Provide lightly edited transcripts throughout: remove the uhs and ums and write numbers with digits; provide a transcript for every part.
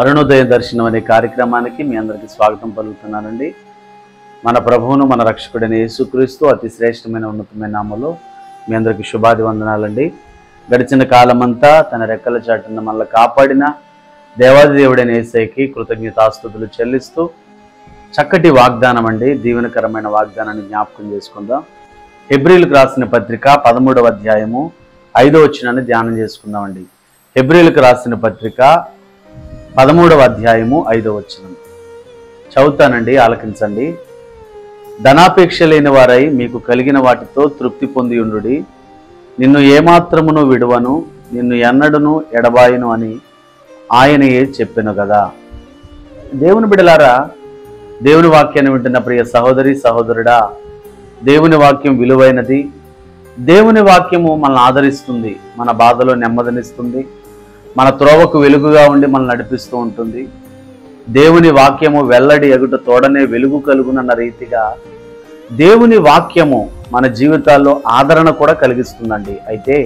అరుణోదయ దర్శనం అనే కార్యక్రమానికి మీ అందరికీ స్వాగతం పలుకుతున్నానండి. మన ప్రభువును మన రక్షకుడైన యేసుక్రీస్తు అతి శ్రేష్టమైన ఉన్నతమైన నామములో మీ అందరికీ శుభాభివందనాలండి. గడిచిన కాలమంతా తన రెక్కల చాటున మనల్ని కాపాడిన దేవాది దేవుడైన యేసయ్యకి కృతజ్ఞతాస్తుతులు చెల్లిస్తూ చక్కటి వాగ్దానం అండి, దీవెనకరమైన వాగ్దానాన్ని జ్ఞాపకం చేసుకుందాం. హెబ్రీలకు రాసిన పత్రిక 13వ అధ్యాయము 5వ వచనాన్ని ధ్యానం చేసుకుందామండి. హెబ్రీలకు రాసిన పత్రిక 13వ అధ్యాయము 5వ వచనం చదువుతానండి, ఆలకించండి. ధనాపేక్ష లేని వారై మీకు కలిగిన వాటితో తృప్తి పొంది ఉండుడి. నిన్ను ఏమాత్రమును విడువను, నిన్ను ఎన్నడును ఎడబాయను అని ఆయనయే చెప్పెను కదా. దేవుని బిడలారా, దేవుని వాక్యాన్ని వింటున్న ప్రియ సహోదరి సహోదరుడా, దేవుని వాక్యం విలువైనది. దేవుని వాక్యము మనల్ని ఆదరిస్తుంది, మన బాధలో నెమ్మదినిస్తుంది, మన త్రోవకు వెలుగుగా ఉండి మనల్ని నడిపిస్తూ ఉంటుంది. దేవుని వాక్యము వెల్లడి ఎగుట తోడనే వెలుగు కలుగునన్న రీతిగా దేవుని వాక్యము మన జీవితాల్లో ఆదరణ కూడా కలిగిస్తుందండి. అయితే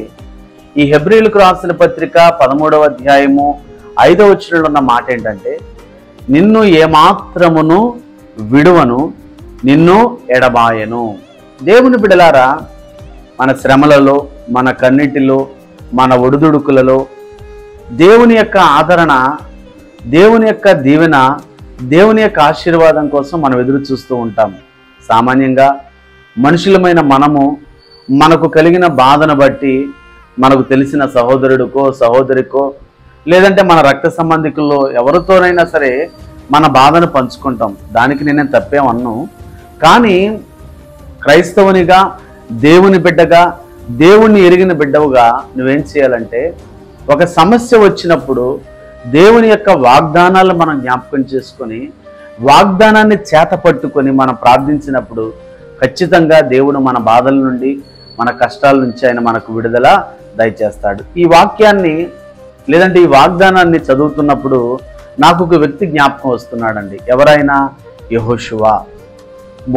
ఈ హెబ్రీలకు రాసిన పత్రిక 13వ అధ్యాయము 5వ వచనంలో ఉన్న మాట ఏంటంటే, నిన్ను ఏమాత్రమును విడువను, నిన్ను ఎడబాయను. దేవుని బిడలారా, మన శ్రమలలో, మన కన్నిటిలో, మన ఒడిదుడుకులలో దేవుని యొక్క ఆదరణ, దేవుని యొక్క దీవెన, దేవుని యొక్క ఆశీర్వాదం కోసం మనం ఎదురు చూస్తూ ఉంటాం. సామాన్యంగా మనుషులమైన మనము మనకు కలిగిన బాధను బట్టి మనకు తెలిసిన సహోదరుడికో సహోదరికో లేదంటే మన రక్త సంబంధికుల్లో ఎవరితోనైనా సరే మన బాధను పంచుకుంటాం. దానికి నేనేం తప్పేమన్ను. కానీ క్రైస్తవునిగా, దేవుని బిడ్డగా, దేవుణ్ణి ఎరిగిన బిడ్డవుగా నువ్వేం చేయాలంటే, ఒక సమస్య వచ్చినప్పుడు దేవుని యొక్క వాగ్దానాలు మనం జ్ఞాపకం చేసుకొని వాగ్దానాన్ని చేత పట్టుకొని మనం ప్రార్థించినప్పుడు ఖచ్చితంగా దేవుడు మన బాధల నుండి, మన కష్టాల నుంచి ఆయన మనకు విడుదల దయచేస్తాడు. ఈ వాక్యాన్ని లేదంటే ఈ వాగ్దానాన్ని చదువుతున్నప్పుడు నాకు ఒక వ్యక్తి జ్ఞాపకం వస్తున్నాడండి. ఎవరైనా యెహోషువ.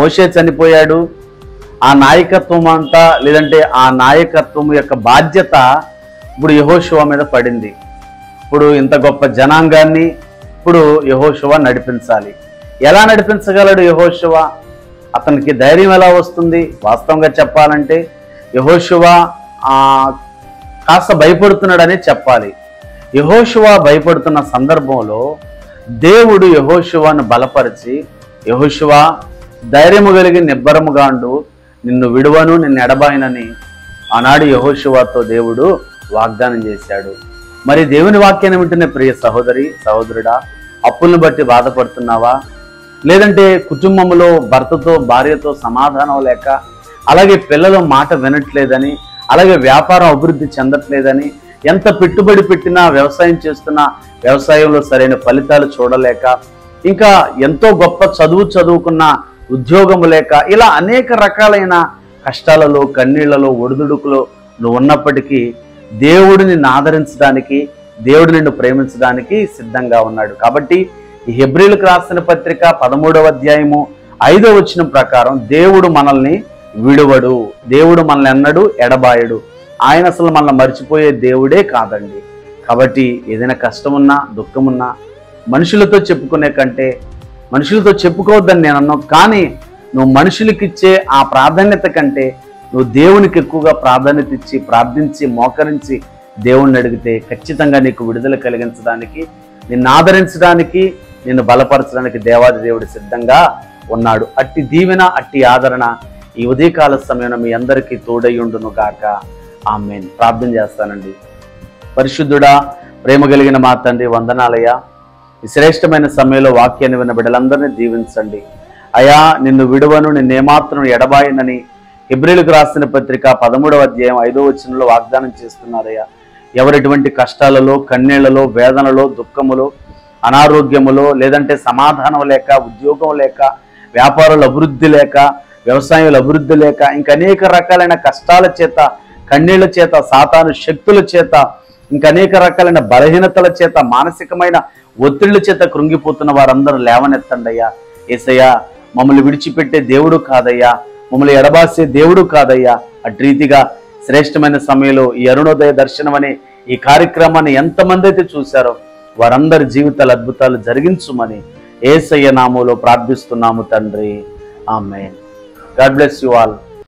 మోషే చనిపోయాడు. ఆ నాయకత్వం అంతా లేదంటే ఆ నాయకత్వం యొక్క బాధ్యత ఇప్పుడు యెహోషువ మీద పడింది. ఇప్పుడు ఇంత గొప్ప జనాంగాన్ని ఇప్పుడు యెహోషువ నడిపించాలి. ఎలా నడిపించగలడు యెహోషువ? అతనికి ధైర్యం ఎలా వస్తుంది? వాస్తవంగా చెప్పాలంటే యెహోషువ కాస్త భయపడుతున్నాడని చెప్పాలి. యెహోషువ భయపడుతున్న సందర్భంలో దేవుడు యెహోషువను బలపరిచి, యెహోషువ ధైర్యము కలిగి నిబ్బరముగా ఉండు, నిన్ను విడువను, నిన్ను ఎడబాయనని ఆనాడు యెహోషువతో దేవుడు వాగ్దానం చేశాడు. మరి దేవుని వాక్యాన్ని వింటున్న ప్రియ సహోదరి సహోదరుడా, అప్పులను బట్టి బాధపడుతున్నావా? లేదంటే కుటుంబంలో భర్తతో భార్యతో సమాధానం లేక, అలాగే పిల్లలు మాట వినట్లేదని, అలాగే వ్యాపారం అభివృద్ధి చెందట్లేదని, ఎంత పెట్టుబడి పెట్టినా, వ్యవసాయం చేస్తున్నా వ్యవసాయంలో సరైన ఫలితాలు చూడలేక, ఇంకా ఎంతో గొప్ప చదువుకున్న ఉద్యోగము లేక, ఇలా అనేక రకాలైన కష్టాలలో, కన్నీళ్లలో, ఒడిదుడుకులో నువ్వు ఉన్నప్పటికీ దేవుడు నిన్ను ఆదరించడానికి, దేవుడు నిన్ను ప్రేమించడానికి సిద్ధంగా ఉన్నాడు. కాబట్టి ఈ హెబ్రీలకు రాసిన పత్రిక 13వ అధ్యాయము 5వ వచనం ప్రకారం దేవుడు మనల్ని విడువడు, దేవుడు మనల్ని ఎన్నడూ ఎడబాయడు. ఆయన అసలు మనల్ని మర్చిపోయే దేవుడే కాదండి. కాబట్టి ఏదైనా కష్టమున్నా, దుఃఖమున్నా మనుషులతో చెప్పుకునే కంటే, మనుషులతో చెప్పుకోవద్దని నేను అన్నాను, కానీ నువ్వు మనుషులకిచ్చే ఆ ప్రాధాన్యత కంటే నువ్వు దేవునికి ఎక్కువగా ప్రాధాన్యత ఇచ్చి ప్రార్థించి మోకరించి దేవుణ్ణి అడిగితే ఖచ్చితంగా నీకు విడుదల కలిగించడానికి, నిన్ను ఆదరించడానికి, నిన్ను బలపరచడానికి దేవాది దేవుడు సిద్ధంగా ఉన్నాడు. అట్టి దీవెన, అట్టి ఆదరణ ఈ ఉదయకాల సమయంలో మీ అందరికీ తోడయ్యుండును గాక. ఆమేన్. ప్రార్థన చేస్తానండి. పరిశుద్ధుడా, ప్రేమ కలిగిన మా తండ్రి, వందనాలయ్యా. ఈ శ్రేష్టమైన సమయంలో వాక్యాన్ని విన్న బిడ్డలందరినీ దీవించండి అయా. నిన్ను విడువను, నిన్నేమాత్రం ఎడబాయనని హెబ్రీలకు రాసిన పత్రిక 13వ అధ్యాయం 5వ వచనంలో వాగ్దానం చేస్తున్నారయ్యా. ఎవరెటువంటి కష్టాలలో, కన్నీళ్లలో, వేదనలో, దుఃఖములో, అనారోగ్యములో, లేదంటే సమాధానం లేక, ఉద్యోగం లేక, వ్యాపారాలు అభివృద్ధి లేక, వ్యవసాయంలో అభివృద్ధి లేక, ఇంకా అనేక రకాలైన కష్టాల చేత, కన్నీళ్ల చేత, సాతాను శక్తుల చేత, ఇంకా అనేక రకాలైన బలహీనతల చేత, మానసికమైన ఒత్తిళ్ల చేత కృంగిపోతున్న వారందరూ లేవనెత్తండి అయ్యా. యేసయ్యా, మమ్మల్ని విడిచిపెట్టే దేవుడు కాదయ్యా, మమ్మల్ని ఎడబాసే దేవుడు కాదయ్యా. అటు రీతిగా శ్రేష్టమైన సమయంలో ఈ అరుణోదయ దర్శనం అనే ఈ కార్యక్రమాన్ని ఎంతమంది అయితే చూశారో వారందరి జీవితాల అద్భుతాలు జరిగించుమని యేసయ్య నామములో ప్రార్థిస్తున్నాము తండ్రి. Amen. God bless you all.